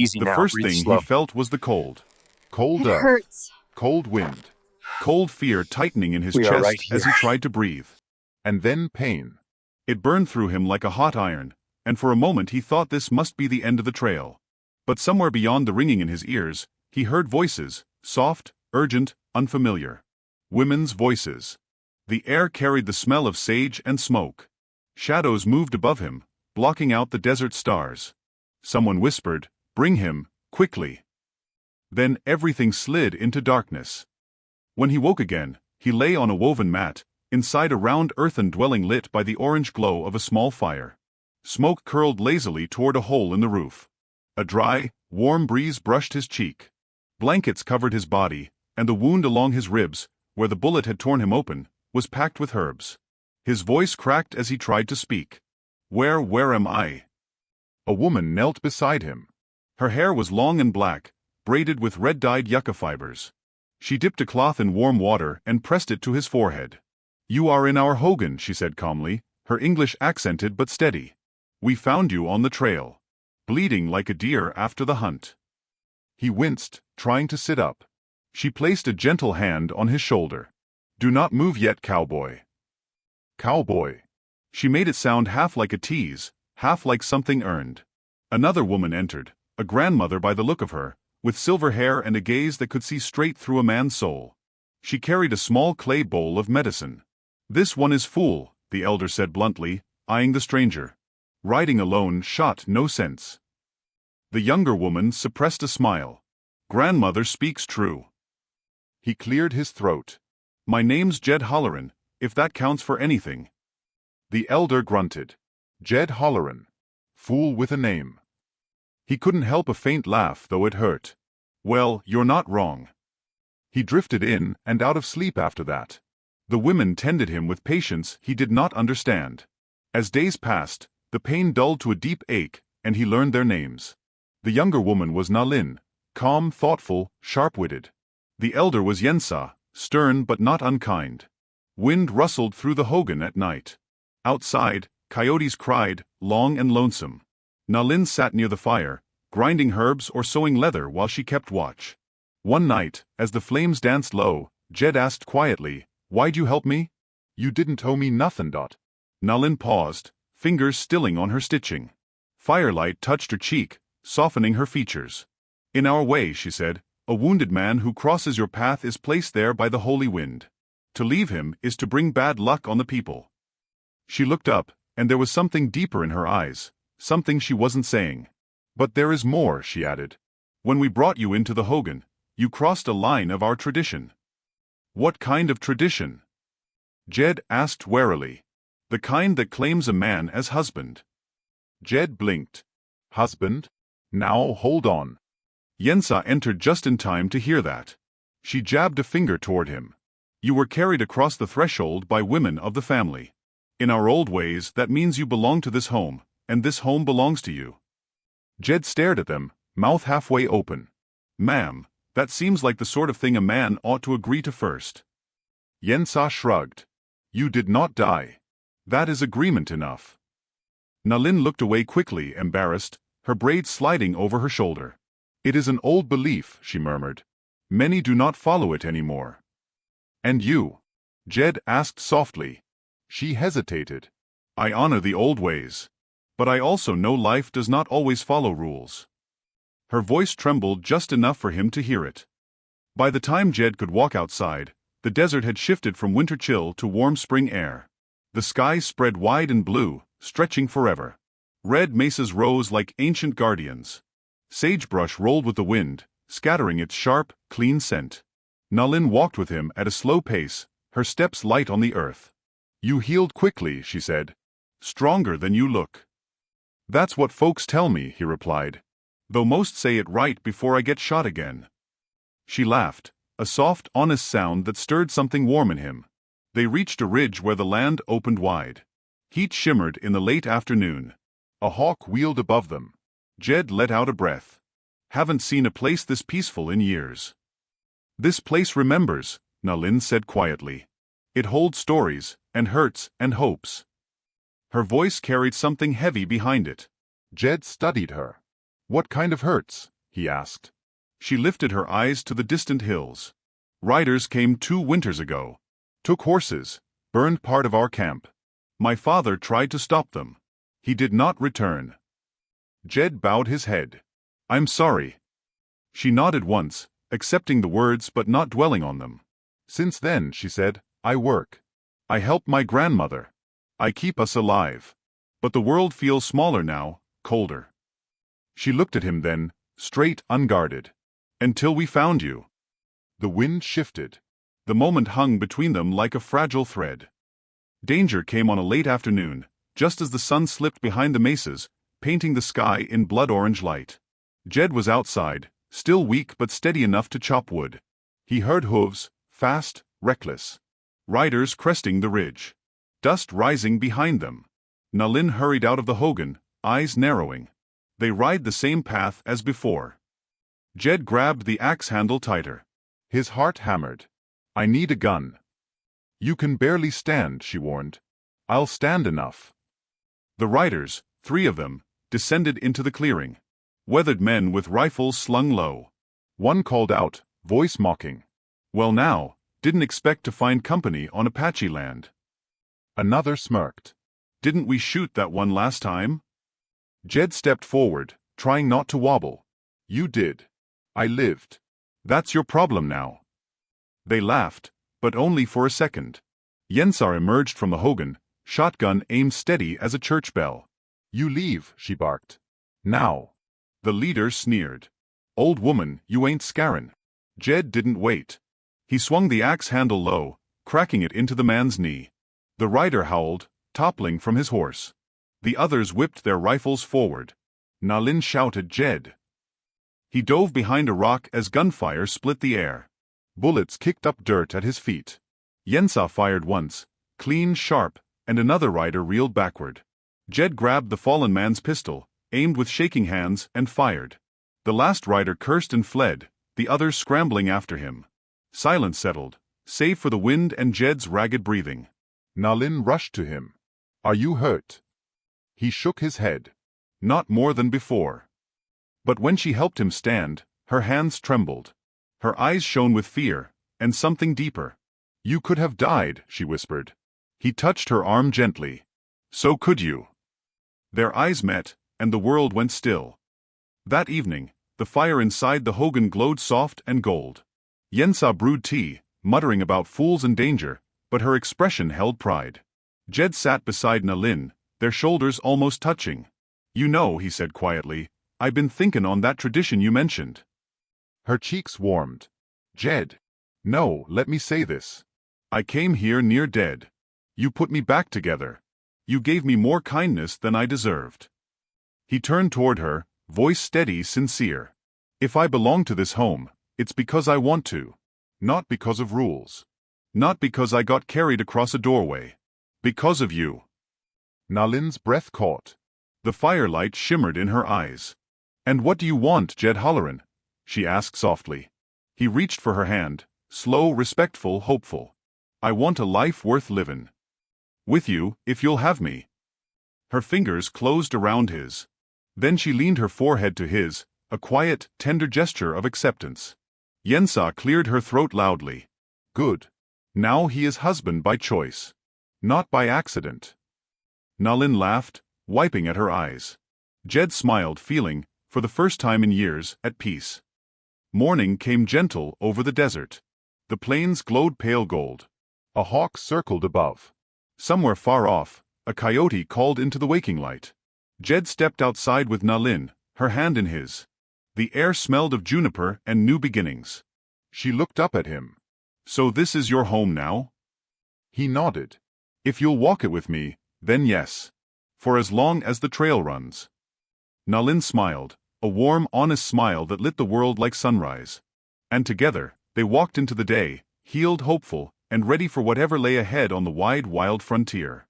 Easy The now, first breathe thing he slow. felt was the cold. Cold It earth, hurts. cold wind, cold fear tightening in his We are chest right as here. he tried to breathe. And then pain. It burned through him like a hot iron, and for a moment he thought this must be the end of the trail. But somewhere beyond the ringing in his ears, he heard voices, soft, urgent, unfamiliar. Women's voices. The air carried the smell of sage and smoke. Shadows moved above him, blocking out the desert stars. Someone whispered, "Bring him, quickly." Then everything slid into darkness. When he woke again, he lay on a woven mat, inside a round earthen dwelling lit by the orange glow of a small fire. Smoke curled lazily toward a hole in the roof. A dry, warm breeze brushed his cheek. Blankets covered his body, and the wound along his ribs, where the bullet had torn him open, was packed with herbs. His voice cracked as he tried to speak. Where am I?" A woman knelt beside him. Her hair was long and black, braided with red-dyed yucca fibers. She dipped a cloth in warm water and pressed it to his forehead. "You are in our Hogan," she said calmly, her English accented but steady. "We found you on the trail, bleeding like a deer after the hunt." He winced, trying to sit up. She placed a gentle hand on his shoulder. "Do not move yet, cowboy." Cowboy. She made it sound half like a tease, half like something earned. Another woman entered, a grandmother by the look of her, with silver hair and a gaze that could see straight through a man's soul. She carried a small clay bowl of medicine. "This one is full," the elder said bluntly, eyeing the stranger. "Riding alone shot no sense." The younger woman suppressed a smile. "Grandmother speaks true." He cleared his throat. "My name's Jed Holleran, if that counts for anything." The elder grunted. Jed Holleran. Fool with a name. He couldn't help a faint laugh, though it hurt. "Well, you're not wrong." He drifted in and out of sleep after that. The women tended him with patience he did not understand. As days passed, the pain dulled to a deep ache, and he learned their names. The younger woman was Nalin, calm, thoughtful, sharp-witted. The elder was Yensa, stern but not unkind. Wind rustled through the Hogan at night. Outside, coyotes cried, long and lonesome. Nalin sat near the fire, grinding herbs or sewing leather while she kept watch. One night, as the flames danced low, Jed asked quietly, "Why'd you help me?" "You didn't owe me nothin', Dot." Nalin paused, fingers stilling on her stitching. Firelight touched her cheek, softening her features. "In our way," she said, "a wounded man who crosses your path is placed there by the holy wind. To leave him is to bring bad luck on the people." She looked up, and there was something deeper in her eyes, something she wasn't saying. "But there is more," she added. "When we brought you into the Hogan, you crossed a line of our tradition." "What kind of tradition?" Jed asked warily. "The kind that claims a man as husband." Jed blinked. "Husband? Now hold on." Yensa entered just in time to hear that. She jabbed a finger toward him. "You were carried across the threshold by women of the family. In our old ways, that means you belong to this home, and this home belongs to you." Jed stared at them, mouth halfway open. "Ma'am, that seems like the sort of thing a man ought to agree to first." Yensa shrugged. "You did not die. That is agreement enough." Nalin looked away quickly, embarrassed, her braids sliding over her shoulder. "It is an old belief," she murmured. "Many do not follow it anymore." "And you?" Jed asked softly. She hesitated. "I honor the old ways. But I also know life does not always follow rules." Her voice trembled just enough for him to hear it. By the time Jed could walk outside, the desert had shifted from winter chill to warm spring air. The sky spread wide and blue, stretching forever. Red mesas rose like ancient guardians. Sagebrush rolled with the wind, scattering its sharp, clean scent. Nalin walked with him at a slow pace, her steps light on the earth. "You healed quickly," she said. "Stronger than you look." "That's what folks tell me," he replied. "Though most say it right before I get shot again." She laughed, a soft, honest sound that stirred something warm in him. They reached a ridge where the land opened wide. Heat shimmered in the late afternoon. A hawk wheeled above them. Jed let out a breath. "Haven't seen a place this peaceful in years." "This place remembers," Nalin said quietly. "It holds stories, and hurts, and hopes." Her voice carried something heavy behind it. Jed studied her. What kind of hurts? He asked. She lifted her eyes to the distant hills. Riders came 2 winters ago. Took horses, burned part of our camp. My father tried to stop them. He did not return. Jed bowed his head. I'm sorry. She nodded once, accepting the words but not dwelling on them. Since then, she said, I work. I help my grandmother. I keep us alive. But the world feels smaller now, colder. She looked at him then, straight, unguarded. Until we found you. The wind shifted. The moment hung between them like a fragile thread. Danger came on a late afternoon, just as the sun slipped behind the mesas, painting the sky in blood-orange light. Jed was outside, still weak but steady enough to chop wood. He heard hooves, fast, reckless. Riders cresting the ridge. Dust rising behind them. Nalin hurried out of the Hogan, eyes narrowing. They ride the same path as before. Jed grabbed the axe handle tighter. His heart hammered. I need a gun. You can barely stand, she warned. I'll stand enough. The riders, 3 of them, descended into the clearing. Weathered men with rifles slung low. One called out, voice mocking. Well now, didn't expect to find company on Apache land. Another smirked. Didn't we shoot that one last time? Jed stepped forward, trying not to wobble. You did. I lived. That's your problem now. They laughed, but only for a second. Yensar emerged from the Hogan, shotgun aimed steady as a church bell. You leave, she barked. Now. The leader sneered. Old woman, you ain't scarin'. Jed didn't wait. He swung the axe handle low, cracking it into the man's knee. The rider howled, toppling from his horse. The others whipped their rifles forward. Nalin shouted Jed. He dove behind a rock as gunfire split the air. Bullets kicked up dirt at his feet. Yensa fired once, clean, sharp, and another rider reeled backward. Jed grabbed the fallen man's pistol, aimed with shaking hands, and fired. The last rider cursed and fled, the others scrambling after him. Silence settled, save for the wind and Jed's ragged breathing. Nalin rushed to him. Are you hurt? He shook his head. Not more than before. But when she helped him stand, her hands trembled. Her eyes shone with fear, and something deeper. You could have died, she whispered. He touched her arm gently. So could you. Their eyes met, and the world went still. That evening, the fire inside the Hogan glowed soft and gold. Yensa brewed tea, muttering about fools and danger, but her expression held pride. Jed sat beside Nalin, their shoulders almost touching. You know, he said quietly, I've been thinkin' on that tradition you mentioned. Her cheeks warmed. Jed. No, let me say this. I came here near dead. You put me back together. You gave me more kindness than I deserved. He turned toward her, voice steady, sincere. If I belong to this home, it's because I want to. Not because of rules. Not because I got carried across a doorway. Because of you. Nalin's breath caught. The firelight shimmered in her eyes. And what do you want, Jed Holleran? She asked softly. He reached for her hand, slow, respectful, hopeful. I want a life worth livin'. With you, if you'll have me. Her fingers closed around his. Then she leaned her forehead to his, a quiet, tender gesture of acceptance. Yensa cleared her throat loudly. Good. Now he is husband by choice. Not by accident. Nalin laughed, wiping at her eyes. Jed smiled, feeling, for the first time in years, at peace. Morning came gentle over the desert. The plains glowed pale gold. A hawk circled above. Somewhere far off, a coyote called into the waking light. Jed stepped outside with Nalin, her hand in his. The air smelled of juniper and new beginnings. She looked up at him. So this is your home now? He nodded. If you'll walk it with me, then yes. For as long as the trail runs. Nalin smiled, a warm, honest smile that lit the world like sunrise. And together, they walked into the day, healed, hopeful, and ready for whatever lay ahead on the wide, wild frontier.